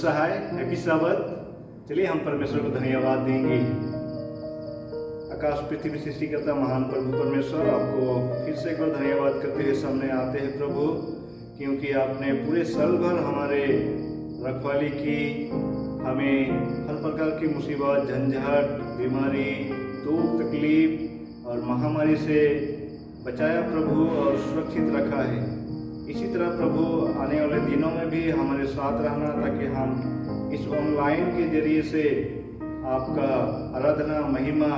सहाय happy साबत। चलिए हम परमेश्वर को धन्यवाद देंगे। आकाश पृथ्वी सृष्टिकर्ता महान प्रभु परमेश्वर, आपको फिर से एक बार धन्यवाद करते हुए सामने आते हैं प्रभु, क्योंकि आपने पूरे साल भर हमारे रखवाली की, हमें हर प्रकार की मुसीबत, झंझट, बीमारी, दुख, तकलीफ और महामारी से बचाया प्रभु और सुरक्षित रखा है। इसी तरह प्रभु आने वाले दिनों में भी हमारे साथ रहना, ताकि हम इस ऑनलाइन के जरिए से आपका आराधना महिमा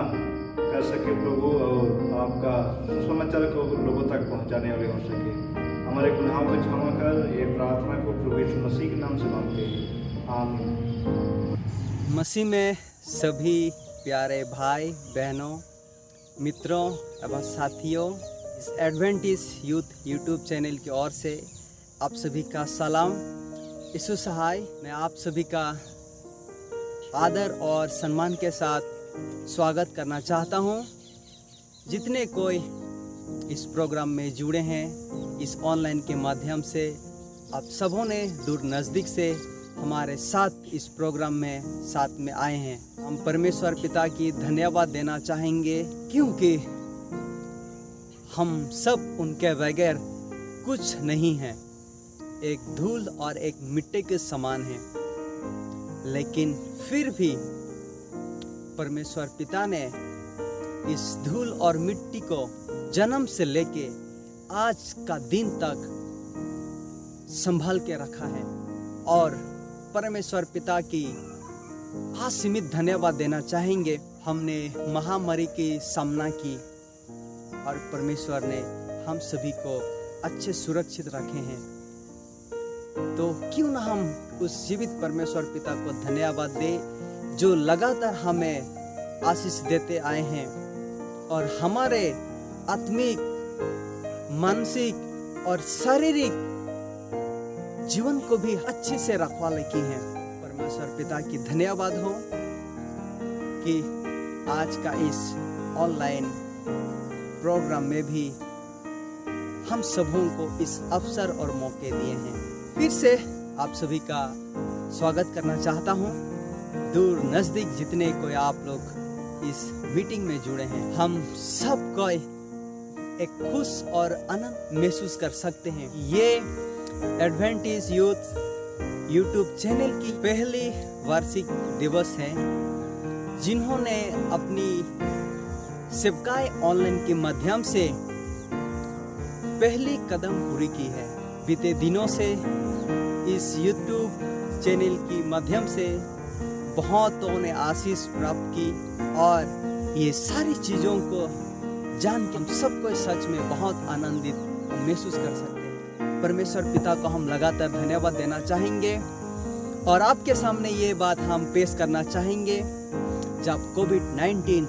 कर सके प्रभु, और आपका सुसमाचार को लोगों तक पहुंचाने वाले हो सके। हमारे गुनाहों को क्षमा कर, ये प्रार्थना को प्रभु यीशु मसीह के नाम से मांगते हैं, आमीन। मसीह में सभी प्यारे भाई बहनों, मित्रों एवं साथियों, इस एडवेंटिस्ट यूथ यूट्यूब चैनल की ओर से आप सभी का सलाम। यीशु सहाय, मैं आप सभी का आदर और सम्मान के साथ स्वागत करना चाहता हूं। जितने कोई इस प्रोग्राम में जुड़े हैं, इस ऑनलाइन के माध्यम से, आप सबों ने दूर नज़दीक से हमारे साथ इस प्रोग्राम में साथ में आए हैं। हम परमेश्वर पिता की धन्यवाद देना चाहेंगे, क्योंकि हम सब उनके बगैर कुछ नहीं हैं, एक धूल और एक मिट्टी के समान हैं। लेकिन फिर भी परमेश्वर पिता ने इस धूल और मिट्टी को जन्म से लेके आज का दिन तक संभाल के रखा है, और परमेश्वर पिता की असीमित धन्यवाद देना चाहेंगे। हमने महामारी की सामना की और परमेश्वर ने हम सभी को अच्छे सुरक्षित रखे हैं। तो क्यों ना हम उस जीवित परमेश्वर पिता को धन्यवाद दें, जो लगातार हमें आशीष देते आए हैं और हमारे आत्मिक, मानसिक और शारीरिक जीवन को भी अच्छे से रखवाले की है। परमेश्वर पिता की धन्यवाद हो कि आज का इस ऑनलाइन प्रोग्राम में भी हम सबों को इस अवसर और मौके दिए हैं। फिर से आप सभी का स्वागत करना चाहता हूं। दूर नज़दीक जितने कोई आप लोग इस मीटिंग में जुड़े हैं, हम सब कोई एक खुश और आनंद महसूस कर सकते हैं। ये एडवेंटिस्ट यूथ यूट्यूब चैनल की पहली वार्षिक दिवस है, जिन्होंने अपनी सेवकाई ऑनलाइन के माध्यम से पहली कदम पूरी की है। बीते दिनों से इस यूट्यूब चैनल की माध्यम से बहुतों ने आशीष प्राप्त की, और ये सारी चीज़ों को जान के हम सबको सच में बहुत आनंदित महसूस कर सकते हैं। परमेश्वर पिता को हम लगातार धन्यवाद देना चाहेंगे, और आपके सामने ये बात हम पेश करना चाहेंगे। जब कोविड-19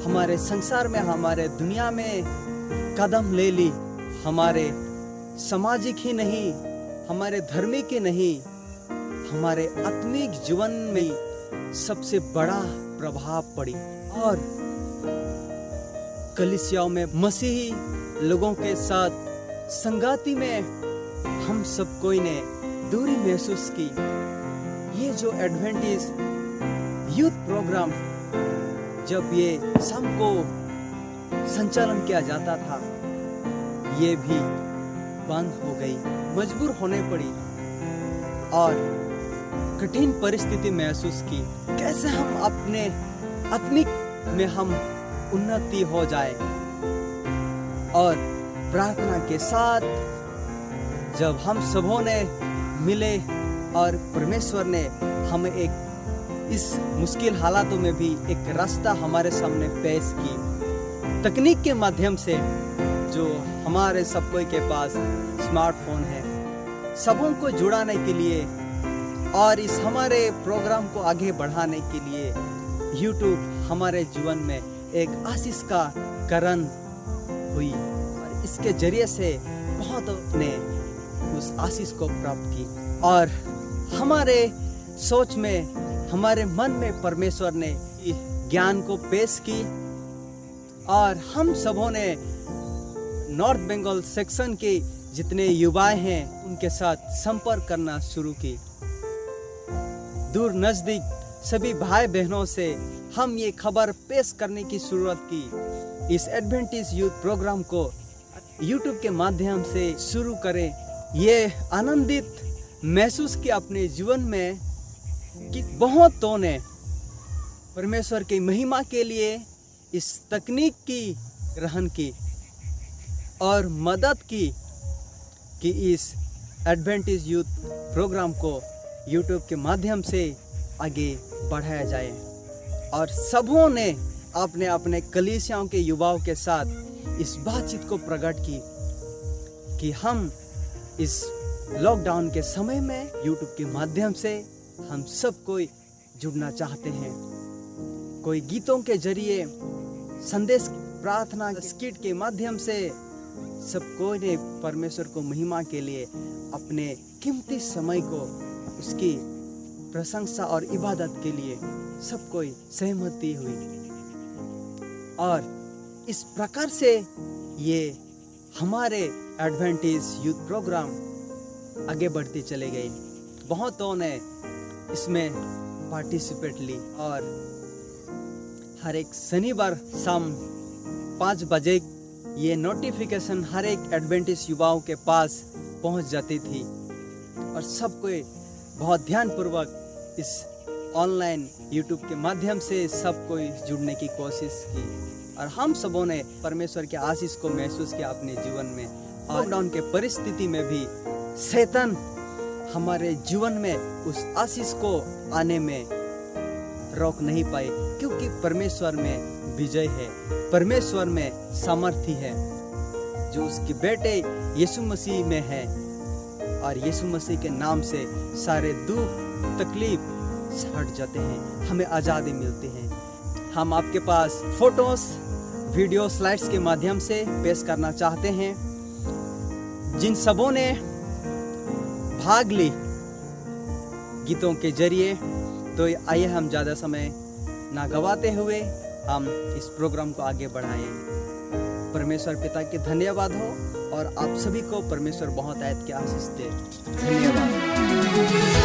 हमारे संसार में, हमारे दुनिया में कदम ले ली, हमारे सामाजिक ही नहीं, हमारे धार्मिक ही नहीं, हमारे आत्मिक जीवन में सबसे बड़ा प्रभाव पड़ी, और कलीसियाओं में मसीही लोगों के साथ संगाती में हम सब कोई ने दूरी महसूस की। ये जो एडवेंटिस्ट यूथ प्रोग्राम, जब ये शाम को संचालन किया जाता था, ये भी बंद हो गई, मजबूर होने पड़ी, और कठिन परिस्थिति महसूस की। कैसे हम अपने आत्मिक में हम उन्नति हो जाए, और प्रार्थना के साथ जब हम सबों ने मिले और परमेश्वर ने हमें एक इस मुश्किल हालातों में भी एक रास्ता हमारे सामने पेश की। तकनीक के माध्यम से, जो हमारे सब कोई के पास स्मार्टफोन है, सबों को जुड़ाने के लिए और इस हमारे प्रोग्राम को आगे बढ़ाने के लिए YouTube हमारे जीवन में एक आशीष का कारण हुई, और इसके जरिए से बहुत ने उस आशीष को प्राप्त की, और हमारे सोच में, हमारे मन में परमेश्वर ने ज्ञान को पेश की, और हम सबों ने नॉर्थ बंगाल सेक्शन के जितने युवाएं हैं उनके साथ संपर्क करना शुरू की, दूर नज़दीक सभी भाई बहनों से हम ये खबर पेश करने की शुरुआत की। इस एडवेंटिस्ट यूथ प्रोग्राम को यूट्यूब के माध्यम से शुरू करें। ये आनंदित महसूस किया अपने जीवन में कि बहुतों ने परमेश्वर की महिमा के लिए इस तकनीक की ग्रहण की और मदद की कि इस एडवेंटिस्ट यूथ प्रोग्राम को यूट्यूब के माध्यम से आगे बढ़ाया जाए। और सबों ने अपने अपने कलीसियाओं के युवाओं के साथ इस बातचीत को प्रकट की कि हम इस लॉकडाउन के समय में यूट्यूब के माध्यम से हम सब कोई जुड़ना चाहते हैं। कोई गीतों के जरिए, संदेश, प्रार्थना, स्किट के माध्यम से सब कोई ने परमेश्वर को महिमा के लिए अपने कीमती समय को उसकी प्रशंसा और इबादत के लिए सब कोई सहमति हुई। और इस प्रकार से ये हमारे एडवेंटिस्ट यूथ प्रोग्राम आगे बढ़ती चले गई। बहुतों ने इसमें पार्टिसिपेट ली और हर एक शनिवार शाम 5 बजे ये नोटिफिकेशन हर एक एडवेंटिस्ट युवाओं के पास पहुंच जाती थी और सब कोई बहुत ध्यानपूर्वक इस ऑनलाइन यूट्यूब के माध्यम से सब कोई जुड़ने की कोशिश की और हम सबों ने परमेश्वर के आशीष को महसूस किया अपने जीवन में। लॉकडाउन के परिस्थिति में भी शैतान हमारे जीवन में उस आशीष को आने में रोक नहीं पाए, क्योंकि परमेश्वर में विजय है, परमेश्वर में सामर्थ्य है जो उसके बेटे यीशु मसीह में है। और यीशु मसीह के नाम से सारे दुख तकलीफ हट जाते हैं, हमें आज़ादी मिलती है। हम आपके पास फोटोस, वीडियो, स्लाइड्स के माध्यम से पेश करना चाहते हैं जिन सबों ने भाग ली गीतों के जरिए। तो आइए हम ज़्यादा समय ना गवाते हुए हम इस प्रोग्राम को आगे बढ़ाएं। परमेश्वर पिता के धन्यवाद हो और आप सभी को परमेश्वर बहुत आयत के आशीष दे। धन्यवाद।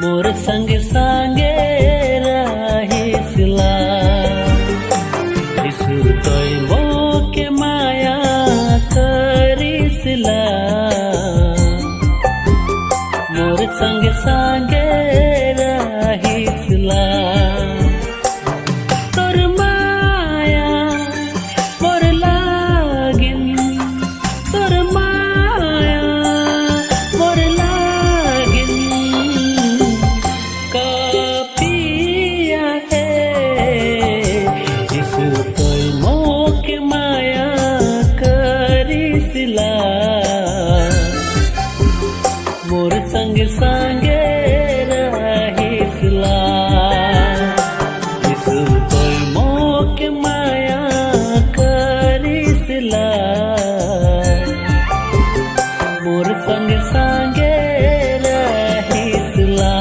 मोर संग संगे रहिसला यीशु तोय मोके माया करिसला मोर संग संगे रहिसला तोर माया मोर लागिन तोर माया मोर लागिन काफिया है यीशु तोय मोके माया करिसला मोर संग संगे रहिसला यीशु तोय मोके माया करिसला मोर संग संगे रहिसला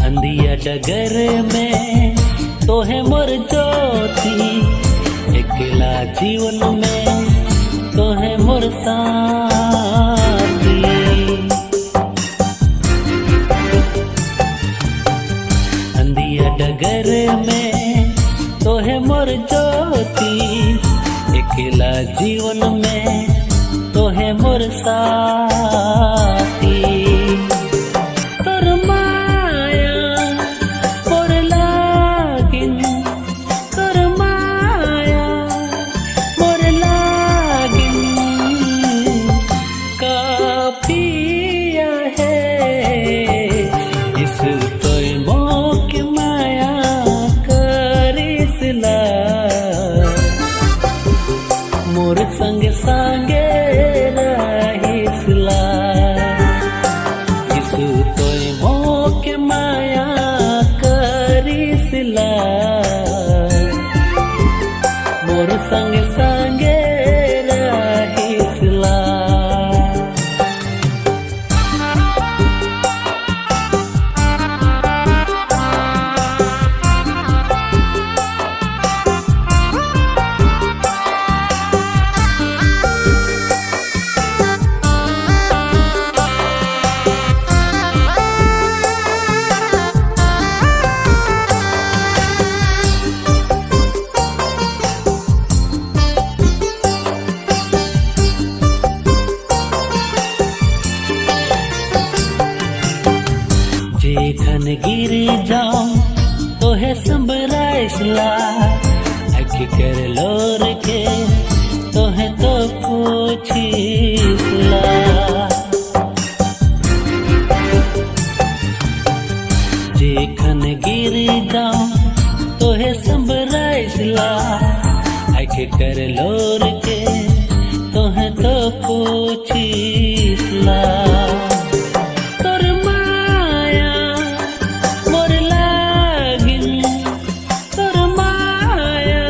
अंधिया डगर में तो है मोर ज्योति अकेला जीवन में तो है मोर साथी अंधिया डगर में तो है मोर ज्योति अकेला जीवन में तो है मोर साथी तोर माया मोर लागिन तोर माया मोर लागिन काफिया है यीशु तोय मोके माया करिसला मोर संग संगे रहिसला यीशु तोय मोके माया करिसला मोर संग संगे रहिसला जेखन गिर जाऊं तो है संबराइसला अखि कर लोर के तो है तो पूछिसला जेखन गिर जाऊं तो है संबराइसला अखि कर लोर के तो है तो पूछिसला तोर माया मोर लागिन तोर माया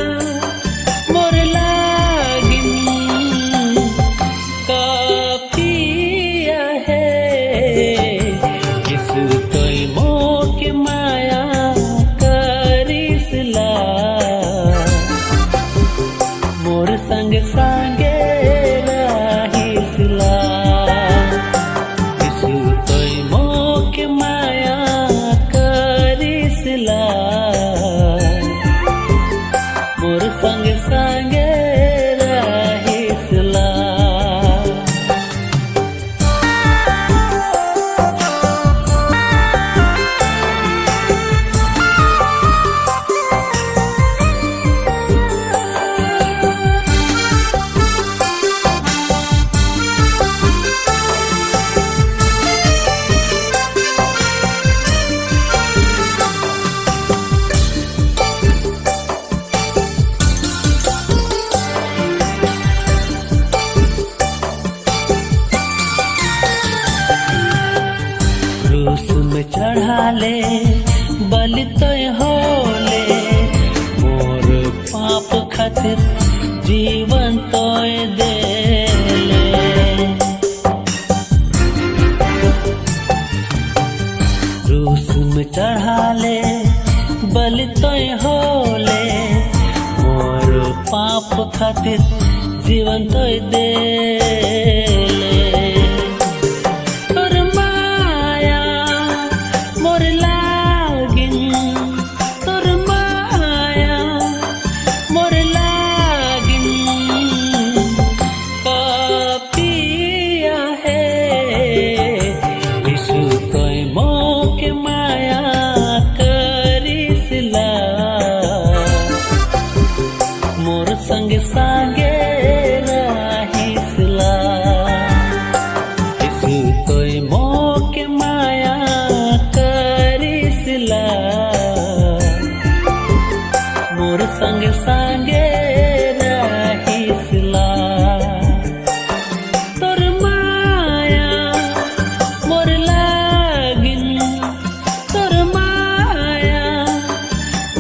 चढ़ाले बलि तोय होले मोर पाप खातिर जीवन तोय देले क्रूस में चढ़ाले बलि तोय होले मोर पाप खातिर जीवन तोय देले तोर माया मोर लागिन तोर माया मोर लागिन पापिया है यीशु तोय मोके माया करिसला मोर संगे संगे रहिसला यीशु तोय मोके माया करिसला मोर संगे संगे रहिसला तोर माया मोर लागिन तोर माया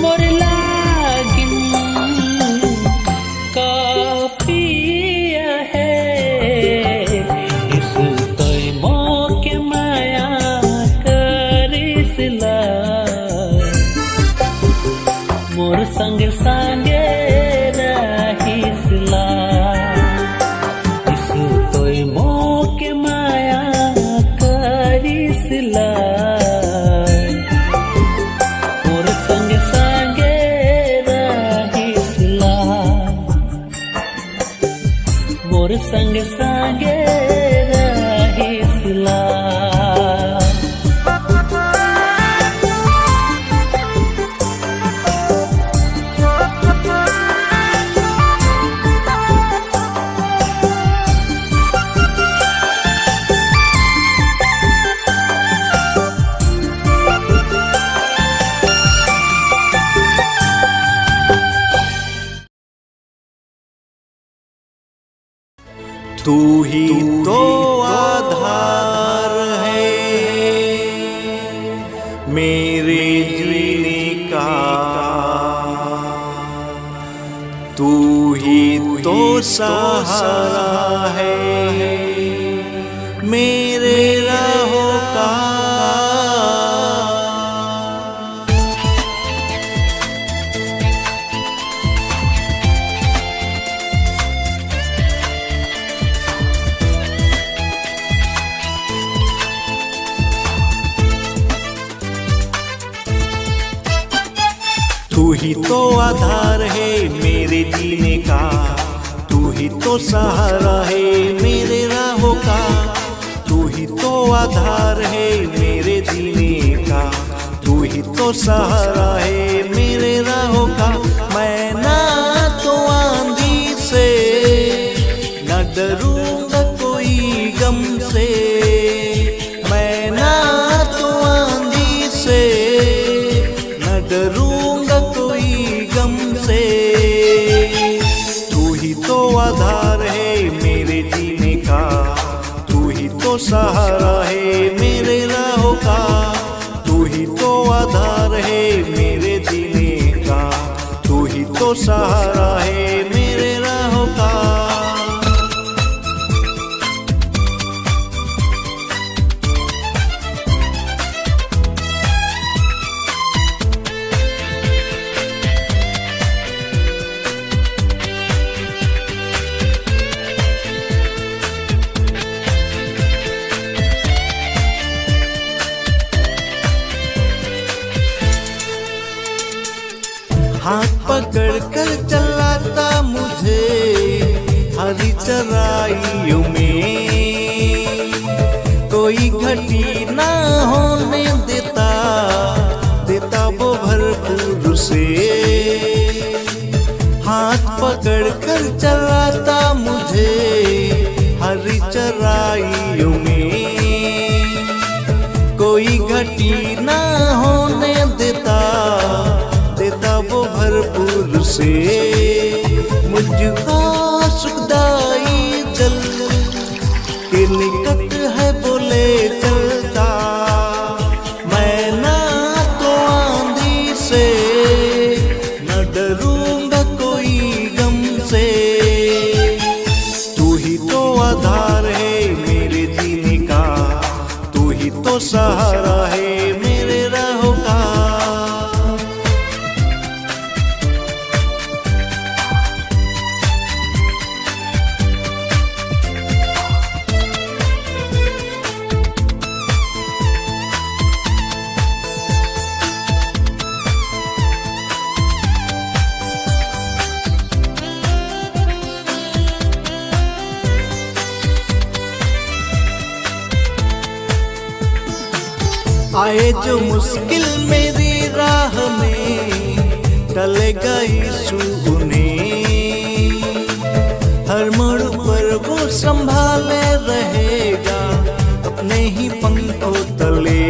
मोर लागिन काफिया है यीशु तोय मोके माया करिसला मोर संगे संगे रहिसला यीशु तोय मोके माया करिसला मोर संगे संगे रहिसला मोर संगे संगे रहिसला तू ही तो आधार है मेरे जीने का, तू ही तो सहारा है मेरे राहों का। तू ही तो आधार है मेरे जीने का, तू ही तो सहारा है मेरे राहों का। तू ही तो आधार है मेरे जीने का, तू ही तो सहारा है मेरे राहों का। मैं ना तो आंधी से न डरूंगा कोई गम से, मैं ना तो आंधी से न डरूंगा कोई गम से। तू ही तो आधार है मेरे जीने का, तू ही तो सहारा है मेरे राहों का। तू ही तो आधार है मेरे जीने का, तू ही तो सहारा है मेरे राहों का। हाथ पकड़ कर चलाता मुझे हरी चराइयों में, कोई घटी ना होने देता, देता वो भरपूर से। हाथ पकड़ कर चलाता मुझे हरी चराइयों में, कोई घटी ना होने देता, देता वो भरपूर से। मुझको सुखदाई जल के निकट है बोले चलता, मैं ना तो सहारा है मेरे राहों का। आए जो मुश्किल मेरी राह में, टलेगा यीशु उन्हें। हर मोड़ पर वो संभाले रहेगा अपने ही पंखों तले।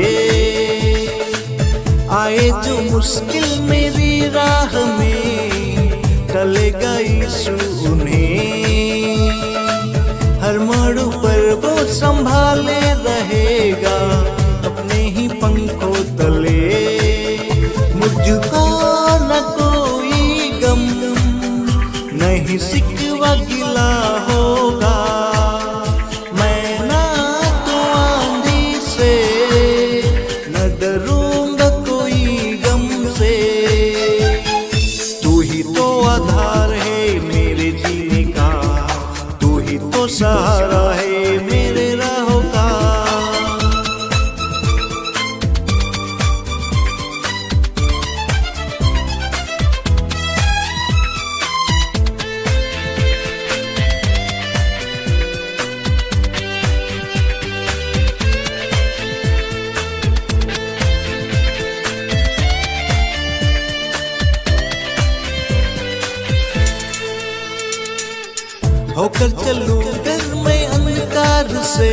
आए जो मुश्किल मेरी राह में, टलेगा यीशु उन्हें। हर मोड़ पर वो संभाले रहेगा अपने ही पंखों तले। मुझको न कोई गम, नहीं शिकवा गिला होगा। मैं ना तो आंधी से, न डरूंगा कोई गम से। तू ही तो आधार है मेरे जीने का, तू ही तो सहारा है मेरे राहों का। होकर चलूं घर में अंधकार से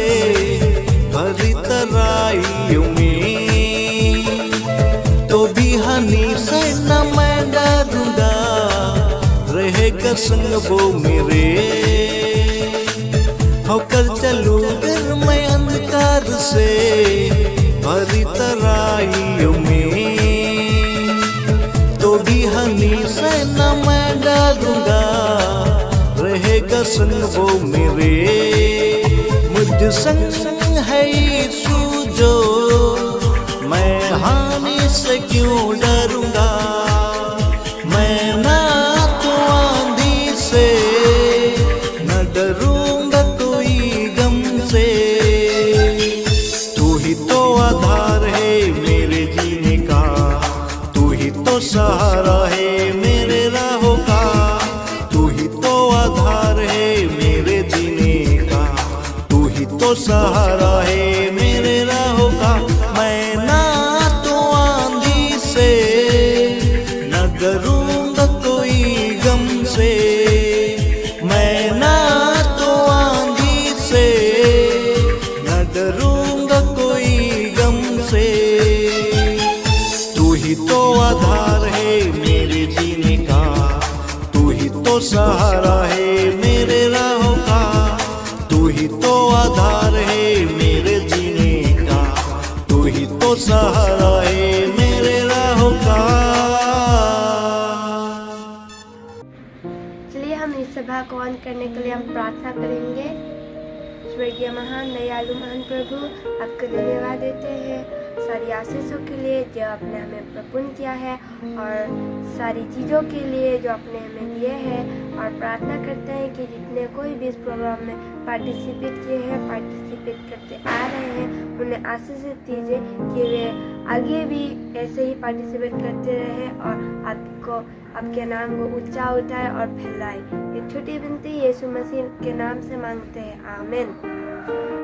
भरी तराइयों में, तो भी हानि से न मैं डरूंगा, रहेगा संग वो मेरे। होकर चलूं घर में अंधकार से भरी तराइयों में, तो भी हानि से न मैं डरूंगा, रहेगा संग वो मेरे। मुझ संग है यीशु जो, मैं हानि से क्यों डरूंगा। मैं ना तो आंधी से, न डरूंगा कोई गम से। तू ही तो आधार है मेरे जीने का, तू ही तो सहारा है मेरे राहों का। तू ही तो आधार है मेरे जीने का, तू ही तो सहारा है मेरे राहों का। मैं ना तो आंधी से, न डरूंगा कोई गम से। मैं ना तो आंधी से, न डरूंगा कोई गम से। तू ही तो आधार है मेरे जीने का, तू ही तो सहारा है मेरे राहों का। तू ही तो आधार है मेरे जीने का, तू ही तो सहारा है मेरे राहों का। चलिए हम इस सभा को ऑन करने के लिए हम प्रार्थना करेंगे। स्वर्गीय महान दयालु महान प्रभु, आपको धन्यवाद देते हैं सारी आशीषों के लिए जो आपने हमें प्रपूर्ण किया है, और सारी चीज़ों के लिए जो आपने हमें दिए हैं। और प्रार्थना करते हैं कि जितने कोई भी इस प्रोग्राम में पार्टिसिपेट किए हैं, पार्टिसिपेट करते आ रहे हैं, उन्हें आशीषित दीजिए कि वे आगे भी ऐसे ही पार्टिसिपेट करते रहे और आपके नाम को ऊंचा उठाए और फैलाए। एक छोटी विनती यीशु मसीह के नाम से मांगते हैं, आमीन।